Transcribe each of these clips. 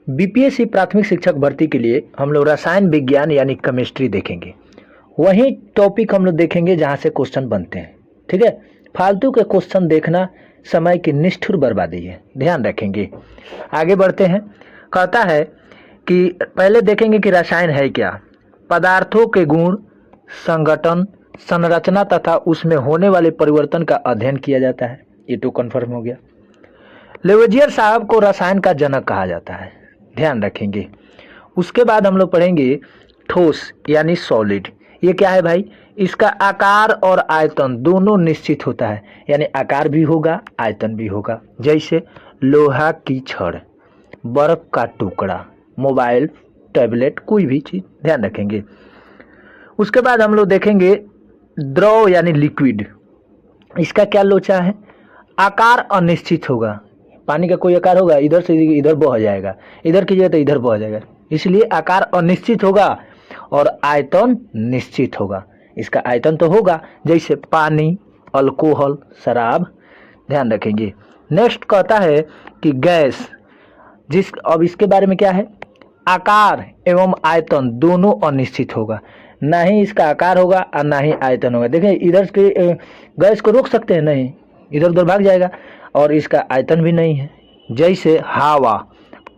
BPSC प्राथमिक शिक्षक भर्ती के लिए हम लोग रसायन विज्ञान यानी केमिस्ट्री देखेंगे। वही टॉपिक हम लोग देखेंगे जहाँ से क्वेश्चन बनते हैं। ठीक है, फालतू के क्वेश्चन देखना समय की निष्ठुर बर्बादी है, ध्यान रखेंगे। आगे बढ़ते हैं। कहता है कि पहले देखेंगे कि रसायन है क्या। पदार्थों के गुण, संगठन, संरचना तथा उसमें होने वाले परिवर्तन का अध्ययन किया जाता है। ये तो कन्फर्म हो गया। लेवेजियर साहब को रसायन का जनक कहा जाता है, ध्यान रखेंगे। उसके बाद हम लोग पढ़ेंगे ठोस यानी सॉलिड। ये क्या है भाई? इसका आकार और आयतन दोनों निश्चित होता है, यानी आकार भी होगा आयतन भी होगा। जैसे लोहा की छड़, बर्फ का टुकड़ा, मोबाइल, टैबलेट, कोई भी चीज, ध्यान रखेंगे। उसके बाद हम लोग देखेंगे द्रव यानी लिक्विड। इसका क्या लोचा है? आकार अनिश्चित होगा। पानी का कोई आकार होगा, इधर से इधर बह जाएगा, इधर कीजिएगा तो इधर बह जाएगा, इसलिए आकार अनिश्चित होगा और आयतन निश्चित होगा। इसका आयतन तो होगा, जैसे पानी, अल्कोहल, शराब, ध्यान रखेंगे। नेक्स्ट कहता है कि गैस, अब इसके बारे में क्या है? आकार एवं आयतन दोनों अनिश्चित होगा, ना ही इसका आकार होगा और ना ही आयतन होगा। देखिए इधर के गैस को रोक सकते हैं? नहीं, इधर उधर भाग जाएगा। और इसका आयतन भी नहीं है, जैसे हवा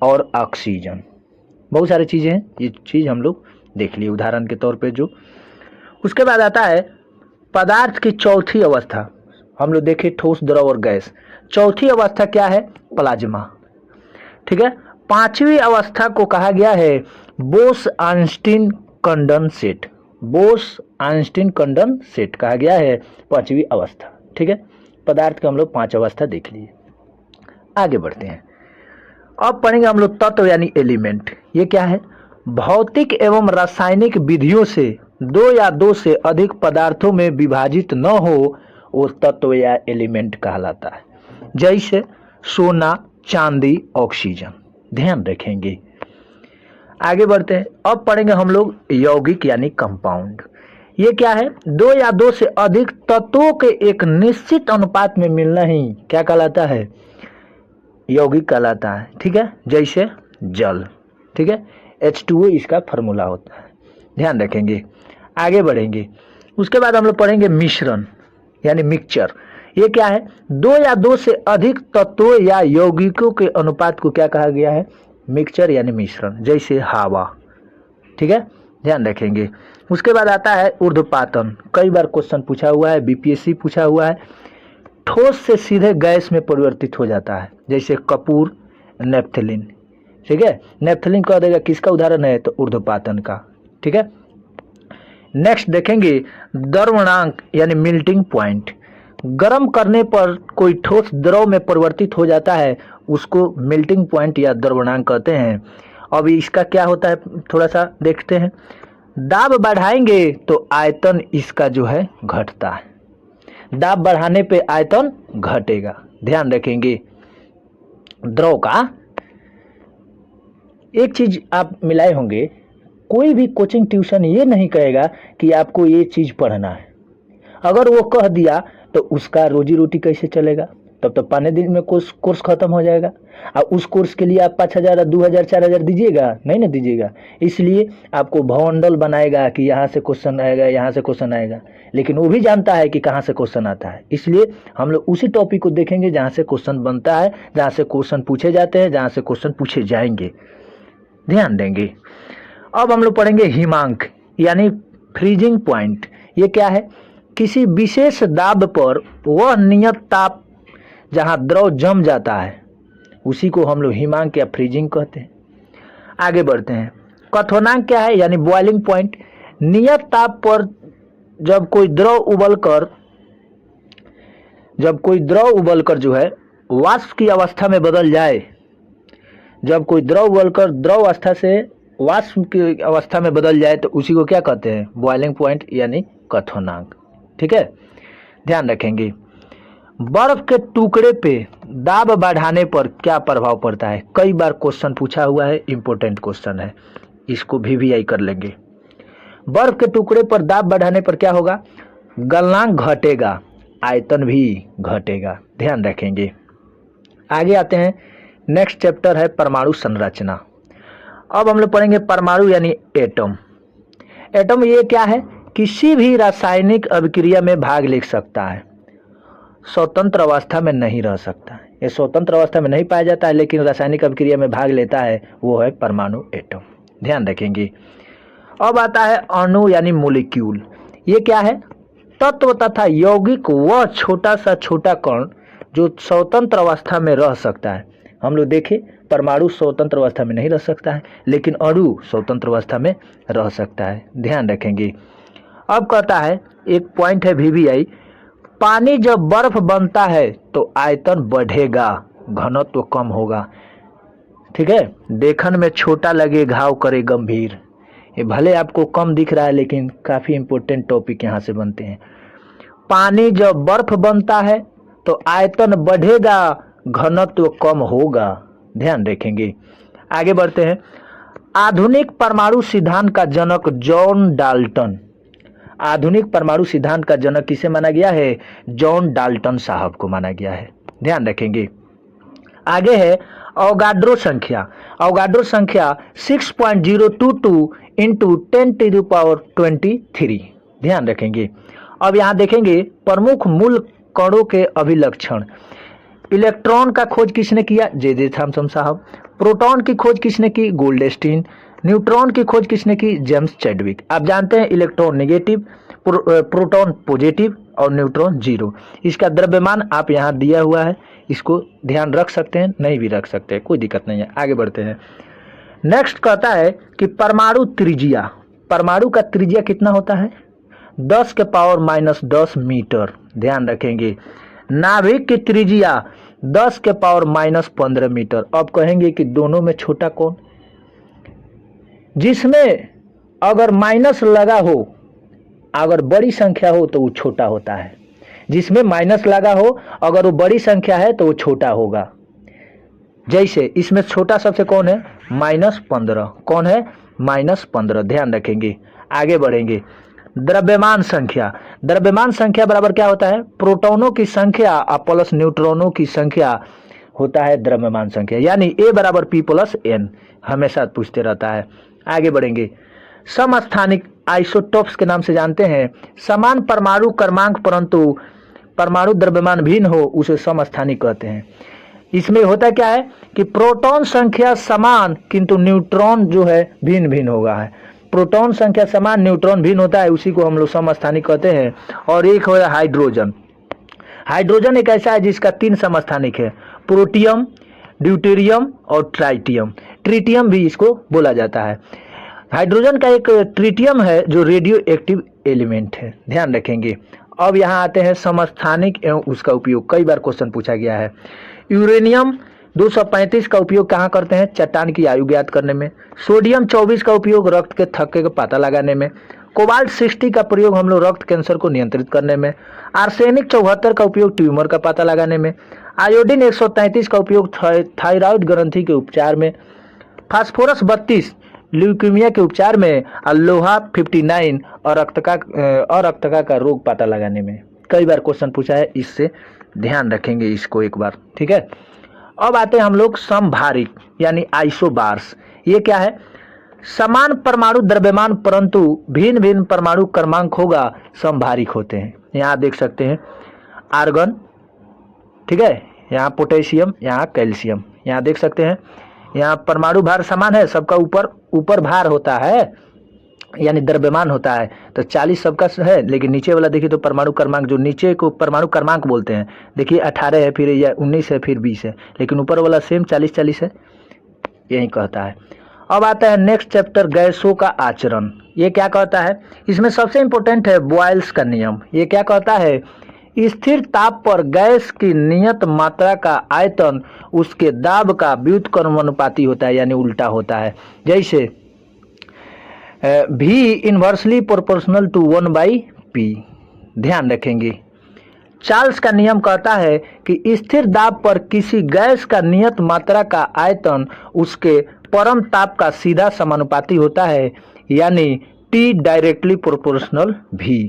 और ऑक्सीजन, बहुत सारी चीज़ें हैं। ये चीज़ हम लोग देख लिए उदाहरण के तौर पे जो। उसके बाद आता है पदार्थ की चौथी अवस्था। हम लोग देखें ठोस, द्रव और गैस। चौथी अवस्था क्या है? प्लाज्मा। ठीक है। पांचवी अवस्था को कहा गया है बोस-आइंस्टीन कंडेंसेट। बोस-आइंस्टीन कंडेंसेट कहा गया है पांचवी अवस्था। ठीक है, पदार्थ के हम लोग 5 अवस्था देख लिए। आगे बढ़ते हैं। अब पढ़ेंगे हम लोग तत्व यानी एलिमेंट। ये क्या है? भौतिक एवं रासायनिक विधियों से 2 या 2 से अधिक पदार्थों में विभाजित न हो वो तत्व या एलिमेंट कहलाता है। जैसे सोना, चांदी, ऑक्सीजन, ध्यान रखेंगे। आगे बढ़ते हैं। अब पढ़ेंगे हम लोग यौगिक यानी कंपाउंड। ये क्या है? 2 या 2 से अधिक तत्वों के एक निश्चित अनुपात में मिलना ही क्या कहलाता है? यौगिक कहलाता है। ठीक है, जैसे जल। ठीक है, H2O इसका फार्मूला होता है, ध्यान रखेंगे। आगे बढ़ेंगे। उसके बाद हम लोग पढ़ेंगे मिश्रण यानी मिक्सचर। ये क्या है? 2 या 2 से अधिक तत्वों या यौगिकों के अनुपात को क्या कहा गया है? मिक्सचर यानी मिश्रण, जैसे हवा। ठीक है, ध्यान रखेंगे। उसके बाद आता है ऊर्ध्वपातन। कई बार क्वेश्चन पूछा हुआ है, बीपीएससी पूछा हुआ है। ठोस से सीधे गैस में परिवर्तित हो जाता है, जैसे कपूर, नेफ्थलीन। ठीक है, नेफ्थलीन कह देगा किसका उदाहरण है? तो ऊर्ध्वपातन का। ठीक है। नेक्स्ट देखेंगे द्रवणांक यानी मेल्टिंग पॉइंट। गर्म करने पर कोई ठोस द्रव में परिवर्तित हो जाता है, उसको मेल्टिंग पॉइंट या द्रवणांक कहते हैं। अब इसका क्या होता है थोड़ा सा देखते हैं। दाब बढ़ाएंगे तो आयतन इसका जो है घटता है। दाब बढ़ाने पे आयतन घटेगा, ध्यान रखेंगे। द्रव का एक चीज आप मिलाए होंगे, कोई भी कोचिंग ट्यूशन ये नहीं कहेगा कि आपको ये चीज पढ़ना है। अगर वो कह दिया तो उसका रोजी रोटी कैसे चलेगा? तब तो 5 दिन में कोर्स खत्म हो जाएगा। और उस कोर्स के लिए आप 5,000, 2,000, 4,000 दीजिएगा? नहीं ना दीजिएगा। इसलिए आपको भवंडल बनाएगा कि यहाँ से क्वेश्चन आएगा, यहाँ से क्वेश्चन आएगा, लेकिन वो भी जानता है कि कहाँ से क्वेश्चन आता है। इसलिए हम लोग उसी टॉपिक को देखेंगे जहाँ से क्वेश्चन बनता है, जहाँ से क्वेश्चन पूछे जाते हैं, जहाँ से क्वेश्चन पूछे जाएंगे, ध्यान देंगे। अब हम लोग पढ़ेंगे हिमांक यानी फ्रीजिंग पॉइंट। ये क्या है? किसी विशेष दाब पर वह नियत ताप जहां द्रव जम जाता है उसी को हम लोग हिमांक या फ्रीजिंग कहते हैं। आगे बढ़ते हैं। क्वथनांक क्या है? यानी बॉइलिंग पॉइंट। नियत ताप पर जब कोई द्रव उबलकर जो है वाष्प की अवस्था में बदल जाए, जब कोई द्रव उबलकर द्रव अवस्था से वाष्प की अवस्था में बदल जाए तो उसी को क्या कहते हैं? बॉइलिंग पॉइंट यानी क्वथनांक। ठीक है, ध्यान रखेंगे। बर्फ के टुकड़े पे दाब बढ़ाने पर क्या प्रभाव पड़ता है? कई बार क्वेश्चन पूछा हुआ है, इंपॉर्टेंट क्वेश्चन है, इसको भी कर लेंगे। बर्फ के टुकड़े पर दाब बढ़ाने पर क्या होगा? गलनांक घटेगा, आयतन भी घटेगा, ध्यान रखेंगे। आगे आते हैं। नेक्स्ट चैप्टर है परमाणु संरचना। अब हम लोग पढ़ेंगे परमाणु यानी एटम। एटम ये क्या है? किसी भी रासायनिक अभिक्रिया में भाग ले सकता है, स्वतंत्र अवस्था में नहीं रह सकता है। ये स्वतंत्र अवस्था में नहीं पाया जाता है लेकिन रासायनिक अभिक्रिया में भाग लेता है, वो है परमाणु एटम। ध्यान रखेंगे। अब आता है अणु यानी मोलिक्यूल। ये क्या है? तत्व तथा यौगिक वह छोटा सा छोटा कण जो स्वतंत्र अवस्था में रह सकता है। हम लोग देखें परमाणु स्वतंत्र अवस्था में नहीं रह सकता है लेकिन अणु स्वतंत्र अवस्था में रह सकता है। ध्यान रखेंगे। अब कहता है एक पॉइंट है VVI, पानी जब बर्फ बनता है तो आयतन बढ़ेगा, घनत्व कम होगा। ठीक है, देखन में छोटा लगे घाव करे गंभीर। ये भले आपको कम दिख रहा है लेकिन काफी इंपॉर्टेंट टॉपिक यहाँ से बनते हैं। पानी जब बर्फ बनता है तो आयतन बढ़ेगा, घनत्व कम होगा। ध्यान रखेंगे। आगे बढ़ते हैं। आधुनिक परमाणु सिद्धांत का जनक जॉन डाल्टन। आधुनिक परमाणु सिद्धांत का जनक किसे माना गया है? जॉन डाल्टन साहब को माना गया है। ध्यान रखेंगे। आगे है अवगाड्रो संख्या। अवगाड्रो संख्या 6.022 इंटू 10⁻23। ध्यान रखेंगे। अब यहाँ देखेंगे प्रमुख मूल कणों के अभिलक्षण। इलेक्ट्रॉन का खोज किसने किया? जे थॉमसन साहब। प्रोटॉन की खोज किसने की? गोल्डस्टीन। न्यूट्रॉन की खोज किसने की? James Chadwick. आप जानते हैं इलेक्ट्रॉन नेगेटिव, प्रोटॉन पॉजिटिव और न्यूट्रॉन जीरो। इसका द्रव्यमान आप यहाँ दिया हुआ है, इसको ध्यान रख सकते हैं, नहीं भी रख सकते हैं, कोई दिक्कत नहीं है। आगे बढ़ते हैं। नेक्स्ट कहता है कि परमाणु त्रिज्या। परमाणु का त्रिज्या कितना होता है? 10⁻⁻10 मीटर। ध्यान रखेंगे। नाभिक की त्रिज्या 10⁻⁻15 मीटर। अब कहेंगे कि दोनों में छोटा कौन? जिसमें अगर माइनस लगा हो, अगर बड़ी संख्या हो तो वो छोटा होता है। जिसमें माइनस लगा हो अगर वो बड़ी संख्या है तो वो छोटा होगा। जैसे इसमें छोटा सबसे कौन है? -15। कौन है? -15। ध्यान रखेंगे। आगे बढ़ेंगे। द्रव्यमान संख्या। द्रव्यमान संख्या बराबर क्या होता है? प्रोटॉनों की संख्या प्लस न्यूट्रॉनों की संख्या होता है द्रव्यमान संख्या, यानी A = P + N। हमेशा पूछते रहता है। आगे बढ़ेंगे। समस्थानिक आइसोटोप्स के नाम से जानते हैं। समान परमाणु क्रमांक परंतु परमाणु द्रव्यमान भिन्न हो उसे समस्थानिक कहते हैं। इसमें होता क्या है कि प्रोटॉन संख्या समान किंतु न्यूट्रॉन जो है भिन्न भिन्न होगा है। प्रोटॉन संख्या समान, न्यूट्रॉन भिन्न होता है, उसी को हम लोग समस्थानिक कहते हैं। और एक है हाइड्रोजन। हाइड्रोजन एक ऐसा है जिसका 3 समस्थानिक है, प्रोटियम, ड्यूटेरियम और ट्राइटियम। ट्रिटियम भी इसको बोला जाता है। हाइड्रोजन का एक ट्रिटियम है जो रेडियो एक्टिव एलिमेंट है। ध्यान रखेंगे। अब यहाँ आते हैं समस्थानिक एवं उसका उपयोग। कई बार क्वेश्चन पूछा गया है। यूरेनियम 235 का उपयोग कहाँ करते हैं? चट्टान की आयु ज्ञात करने में। सोडियम 24 का उपयोग रक्त के थक्के का पता लगाने में। कोबाल्ट 60 का प्रयोग हम लोग रक्त कैंसर को नियंत्रित करने में। आर्सेनिक 74 का उपयोग ट्यूमर का पता लगाने में। आयोडीन 133 का उपयोग थायराइड ग्रंथि के उपचार में। फास्फोरस 32 ल्यूकीमिया के उपचार में। और लोहा 59 अरक्तका का रोग पता लगाने में। कई बार क्वेश्चन पूछा है, इससे ध्यान रखेंगे इसको एक बार। ठीक है। अब आते हैं हम लोग समभारिक यानी आइसोबार्स। ये क्या है? समान परमाणु द्रव्यमान परंतु भिन्न भिन्न परमाणु क्रमांक होगा, समभारिक होते हैं। यहाँ देख सकते हैं आर्गन, ठीक है, यहाँ पोटेशियम, यहाँ कैल्शियम। यहाँ देख सकते हैं यहाँ परमाणु भार समान है, सबका ऊपर भार होता है यानी द्रव्यमान होता है, तो 40 सबका है। लेकिन नीचे वाला देखिए तो परमाणु क्रमांक, जो नीचे को परमाणु क्रमांक बोलते हैं, देखिए 18 है, फिर या 19 है, फिर 20 है, लेकिन ऊपर वाला सेम 40-40 है, यही कहता है। अब आता है नेक्स्ट चैप्टर, गैसों का आचरण। ये क्या कहता है? इसमें सबसे इंपॉर्टेंट है बॉयल्स का नियम। ये क्या कहता है? स्थिर ताप पर गैस की नियत मात्रा का आयतन उसके दाब का व्युत्क्रमानुपाती होता है, यानी उल्टा होता है। जैसे V inversely proportional to 1/P। ध्यान रखेंगे। चार्ल्स का नियम कहता है कि स्थिर दाब पर किसी गैस का नियत मात्रा का आयतन उसके परम ताप का सीधा समानुपाती होता है, यानी T डायरेक्टली प्रोपोर्शनल V।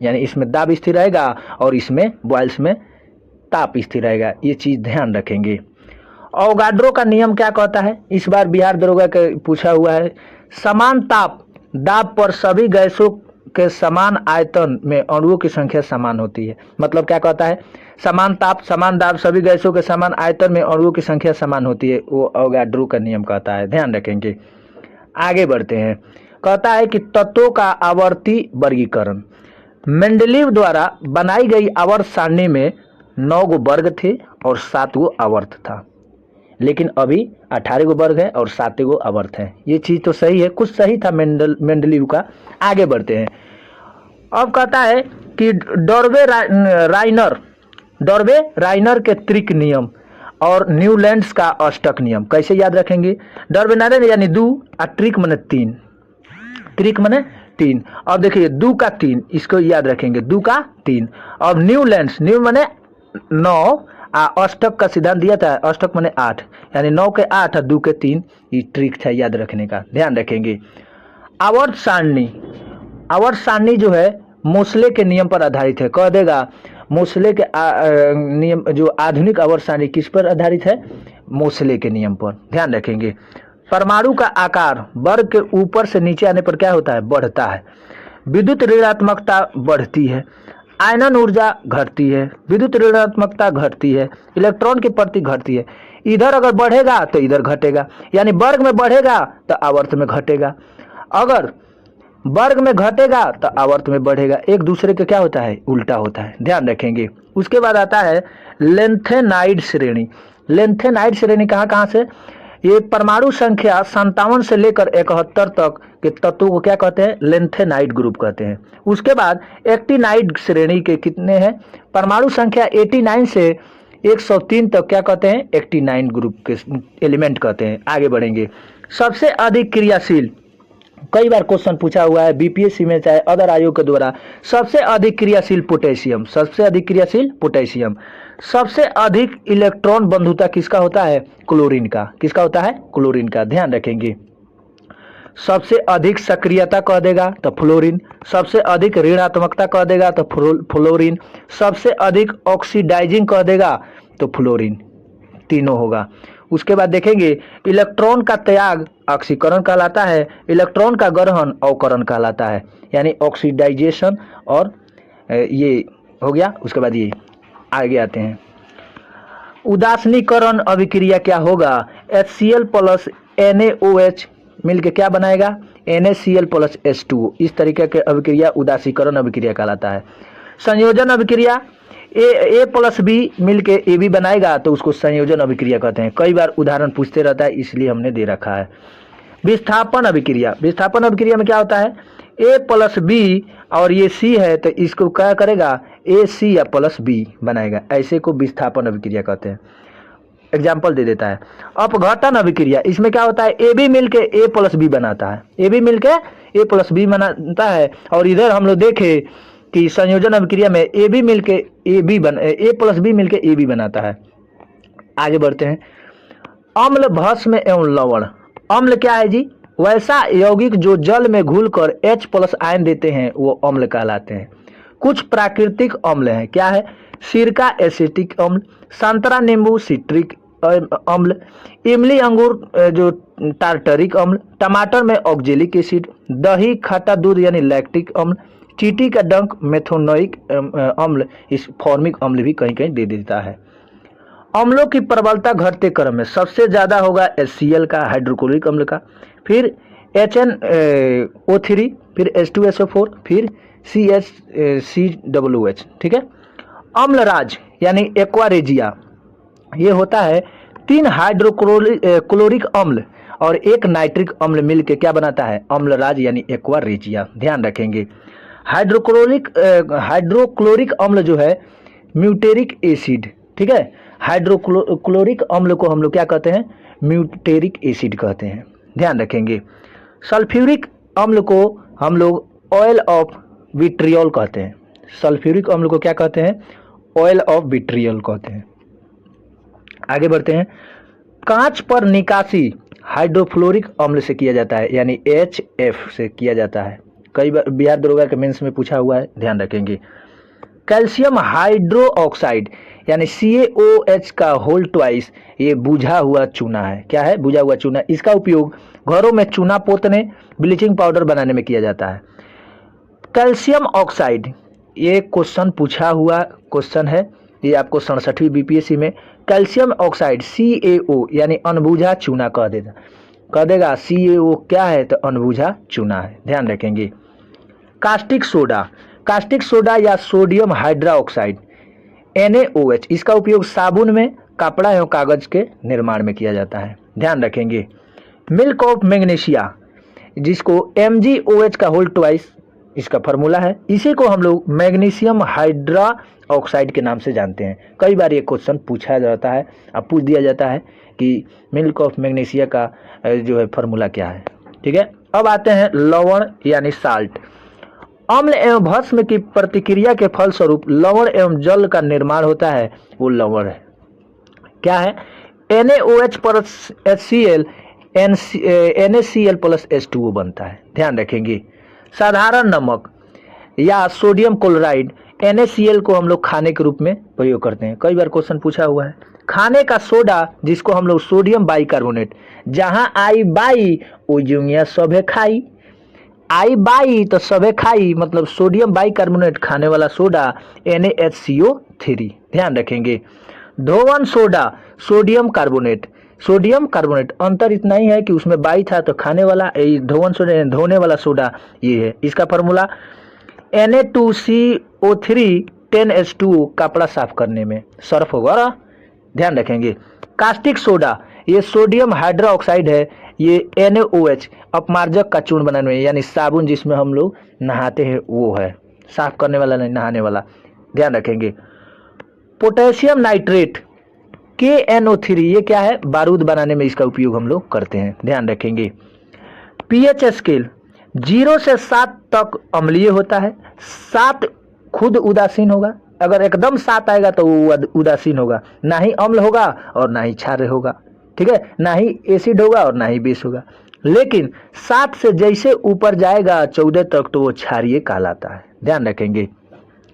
यानी इसमें दाब स्थिर रहेगा और इसमें बॉयल्स में ताप स्थिर रहेगा। ये चीज ध्यान रखेंगे। अवोगाड्रो का नियम क्या कहता है, इस बार बिहार दरोगा के पूछा हुआ है। समान ताप दाब पर सभी गैसों के समान आयतन में अणुओं की संख्या समान होती है। मतलब क्या कहता है, समान ताप समान दाब सभी गैसों के समान आयतन में अणुओं की संख्या समान होती है, वो अवोगाड्रो का नियम कहता है, ध्यान रखेंगे। आगे बढ़ते हैं। कहता है कि तत्वों का आवर्ती वर्गीकरण। मेंडलीव द्वारा बनाई गई आवर्त सारणी में 9 गो वर्ग थे और 7 गो आवर्त था, लेकिन अभी 18 गो वर्ग है और 7 गो आवर्त है। ये चीज तो सही है, कुछ सही था मेंडलीव का। आगे बढ़ते हैं। अब कहता है कि डॉर्वे राइनर के त्रिक नियम और न्यूलैंड्स का अष्टक नियम कैसे याद रखेंगे। डॉर्वे राइनर यानी 2 और ट्रिक मने 3, त्रिक मने 3। और देखिए 2 का 3, इसको याद रखेंगे, 2 का 3। और न्यूलैंड्स, न्यू मने 9 अष्टक का सिद्धांत दिया था, अष्टक मने 8, यानी 9 के 8 और 2 के 3। ये ट्रिक था याद रखने का, ध्यान रखेंगे। आवर्त सारणी जो है मोसले के नियम पर आधारित है। कह देगा मोसले के नियम, जो आधुनिक आवर्त सारणी किस पर आधारित है, मोसले के नियम पर, ध्यान रखेंगे। परमाणु का आकार वर्ग के ऊपर से नीचे आने पर क्या होता है, बढ़ता है। विद्युत ऋणात्मकता बढ़ती है, आयनन ऊर्जा घटती है, विद्युत ऋणात्मकता घटती है, इलेक्ट्रॉन की प्रति घटती है। इधर अगर बढ़ेगा तो इधर घटेगा, यानी वर्ग में बढ़ेगा तो आवर्त में घटेगा, अगर वर्ग में घटेगा तो आवर्त में बढ़ेगा। एक दूसरे के क्या होता है, उल्टा होता है, ध्यान रखेंगे। उसके बाद आता है लेंथेनाइड श्रेणी। लेंथेनाइड श्रेणी कहाँ कहाँ से, ये परमाणु संख्या 57 से लेकर 71 तक के तत्वों को क्या कहते हैं, लेंथेनाइड ग्रुप कहते हैं। उसके बाद एक्टिनाइड श्रेणी के कितने हैं, परमाणु संख्या 89 से 103 तक क्या कहते हैं, एक्टिनाइन ग्रुप के एलिमेंट कहते हैं। आगे बढ़ेंगे। सबसे अधिक क्रियाशील, कई बार क्वेश्चन पूछा हुआ है बीपीएससी में चाहे अदर आयोग के द्वारा। सबसे अधिक क्रियाशील पोटेशियम, सबसे अधिक क्रियाशील पोटेशियम। सबसे अधिक इलेक्ट्रॉन बंधुता किसका होता है, क्लोरीन का। किसका होता है, क्लोरीन का, ध्यान रखेंगे। सबसे अधिक सक्रियता कह देगा तो फ्लोरीन, सबसे अधिक ऋणात्मकता कह देगा तो फ्लोरीन, सबसे अधिक ऑक्सीडाइजिंग कह देगा तो फ्लोरीन, तीनों होगा। उसके बाद देखेंगे इलेक्ट्रॉन का त्याग ऑक्सीकरण कहलाता है, इलेक्ट्रॉन का ग्रहण अवकरण कहलाता है, यानी ऑक्सीडाइजेशन। और ये हो गया। उसके बाद ये आगे आते हैं, उदासीनीकरण अभिक्रिया क्या होगा, HCl प्लस NaOH मिलके क्या बनाएगा, NaCl प्लस H2O। इस तरीके के अभिक्रिया उदासीकरण अभिक्रिया कहलाता है। संयोजन अभिक्रिया ए प्लस बी मिलके AB बनाएगा तो उसको संयोजन अभिक्रिया कहते हैं। कई बार उदाहरण पूछते रहता है, इसलिए हमने दे रखा है। विस्थापन अभिक्रिया, विस्थापन अभिक्रिया में क्या होता है, A प्लस बी और ये C है तो इसको क्या करेगा, AC या प्लस बी बनाएगा, ऐसे को विस्थापन अभिक्रिया कहते हैं। एग्जाम्पल दे देता है। अपघटन अभिक्रिया, इसमें क्या होता है, AB मिलके A प्लस बी बनाता है, AB मिलके A प्लस बी बनाता है। और इधर हम लोग देखे कि संयोजन अभिक्रिया में AB मिलके A प्लस बी मिलके AB बनाता है। आगे बढ़ते हैं। अम्ल, भस्म एवं लवण। अम्ल क्या है जी, वैसा यौगिक जो जल में घुलकर H प्लस आयन देते हैं वो अम्ल कहलाते हैं। कुछ प्राकृतिक अम्ल हैं, क्या है, सिरका एसिटिक अम्ल, संतरा नींबू सिट्रिक अम्ल, इमली अंगूर जो टार्टरिक अम्ल, टमाटर में ऑक्जेलिक एसिड, दही खट्टा दूध यानी लैक्टिक अम्ल, चींटी का डंक मेथोनोइक अम्ल, इस फॉर्मिक अम्ल भी कहीं कहीं दे देता है। अम्लों की प्रबलता घटते क्रम में सबसे ज्यादा होगा HCl का, हाइड्रोक्लोरिक अम्ल का, फिर HNO3, फिर H2SO4, फिर CHCOOH, ठीक है। अम्लराज यानी एक्वारेजिया, ये होता है 3 हाइड्रोक्लोरिक अम्ल और 1 नाइट्रिक अम्ल मिलके क्या बनाता है, अम्लराज यानी एक्वारेजिया, ध्यान रखेंगे। हाइड्रोक्लोरिक अम्ल जो है म्यूटेरिक एसिड, ठीक है। हाइड्रोक्लोरिक अम्ल को हम लोग क्या कहते हैं, म्यूटेरिक एसिड कहते हैं, ध्यान रखेंगे। सल्फ्यूरिक अम्ल को हम लोग ऑयल ऑफ विट्रियोल कहते हैं। सल्फ्यूरिक अम्ल को क्या कहते हैं, ऑयल ऑफ विट्रियोल कहते हैं। आगे बढ़ते हैं। कांच पर निकासी हाइड्रोफ्लोरिक अम्ल से किया जाता है, यानी HF से किया जाता है। कई बार बिहार दरोगा के मेंस में पूछा हुआ है, ध्यान रखेंगे। कैल्शियम हाइड्रो ऑक्साइड यानी CaOH का होल ट्वाइस, ये बुझा हुआ चूना है। क्या है? बुझा हुआ चूना। इसका उपयोग घरों में चूना पोतने, ब्लीचिंग पाउडर बनाने में किया जाता है। कैल्शियम ऑक्साइड, ये क्वेश्चन पूछा हुआ क्वेश्चन है, ये आपको 67वीं BPSC में कैल्शियम ऑक्साइड CaO यानी अनबुझा चूना कह देगा। CaO क्या है? तो अनबुझा चूना है, ध्यान रखेंगे। कास्टिक सोडा या सोडियम हाइड्रोक्साइड NaOH, इसका उपयोग साबुन में, कपड़ा एवं कागज के निर्माण में किया जाता है, ध्यान रखेंगे। मिल्क ऑफ मैग्नीशिया, जिसको MgOH का होल ट्वाइस इसका फॉर्मूला है, इसी को हम लोग मैग्नीशियम हाइड्रा ऑक्साइड के नाम से जानते हैं। कई बार ये क्वेश्चन पूछा जाता है, अब पूछ दिया जाता है कि मिल्क ऑफ मैग्नीशिया का जो है फॉर्मूला क्या है। ठीक है, अब आते हैं लवण यानी साल्ट। अम्ल एवं भस्म की प्रतिक्रिया के फलस्वरूप लवण एवं जल का निर्माण होता है, वो लवण है। क्या है? NaOH plus HCl NaCl plus H2O बनता है, ध्यान रखेंगे। साधारण नमक या सोडियम क्लोराइड NaCl को हम लोग खाने के रूप में प्रयोग करते हैं, कई बार क्वेश्चन पूछा हुआ है। खाने का सोडा जिसको हम लोग सोडियम बाइकार्बोनेट, जहाँ आई बाई ओजुंगिया सभे खाई, आई बाई तो सभे खाई मतलब सोडियम बाइकार्बोनेट खाने वाला सोडा NaHCO3, ध्यान रखेंगे। धोवन सोडा सोडियम कार्बोनेट, अंतर इतना ही है कि उसमें बाई था तो खाने वाला, धोवन सोडा धोने वाला सोडा ये है। इसका फॉर्मूला Na2CO3 10H2O, कपड़ा साफ करने में, सर्फ होगा, ध्यान रखेंगे। कास्टिक सोडा, ये सोडियम हाइड्रोक्साइड है, ये NaOH अपमार्जक का चूर्ण बनाने में, यानी साबुन जिसमें हम लोग नहाते हैं वो है, साफ करने वाला नहीं, नहाने वाला, ध्यान रखेंगे। पोटेशियम नाइट्रेट KNO3, ये क्या है? बारूद बनाने में इसका उपयोग हम लोग करते हैं, ध्यान रखेंगे। pH स्केल 0 से 7 तक अम्लीय होता है, 7 खुद उदासीन होगा, अगर एकदम 7 आएगा तो वो उदासीन होगा, ना ही अम्ल होगा और ना ही क्षार होगा, ठीक है, ना ही एसिड होगा और ना ही बेस होगा। लेकिन 7 से जैसे ऊपर जाएगा 14 तक तो वो क्षारीय कहलाता है, ध्यान रखेंगे।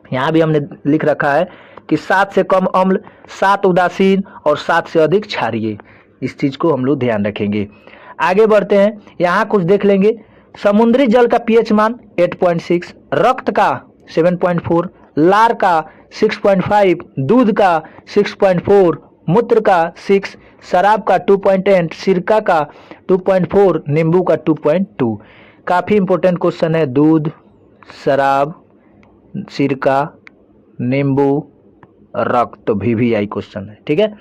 यहाँ भी हमने लिख रखा है कि 7 से कम अम्ल, 7 उदासीन और 7 से अधिक क्षारीय, इस चीज को हम लोग ध्यान रखेंगे। आगे बढ़ते हैं, यहाँ कुछ देख लेंगे। समुद्री जल का pH मान 8.6, रक्त का 7.4, लार का 6.5, दूध का 6.4, मूत्र का 6, शराब का 2.8, सिरका का 2.4, नींबू का 2.2। काफ़ी इंपॉर्टेंट क्वेश्चन है, दूध, शराब, सिरका, नींबू, रक्त, तो VVI क्वेश्चन है, ठीक है।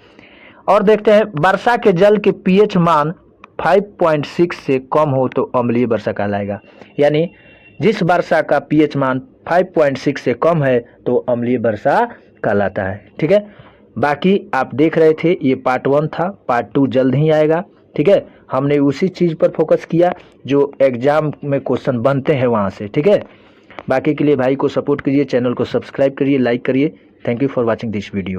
और देखते हैं, वर्षा के जल के pH मान 5.6 से कम हो तो अम्लीय वर्षा कहलाएगा, यानी जिस वर्षा का pH मान 5.6 से कम है तो अम्लीय वर्षा कहलाता है, ठीक है। बाकी आप देख रहे थे, ये पार्ट 1 था, पार्ट 2 जल्द ही आएगा, ठीक है। हमने उसी चीज़ पर फोकस किया जो एग्जाम में क्वेश्चन बनते हैं वहाँ से, ठीक है। बाकी के लिए भाई को सपोर्ट करिए, चैनल को सब्सक्राइब करिए, लाइक करिए। Thank you for watching this video.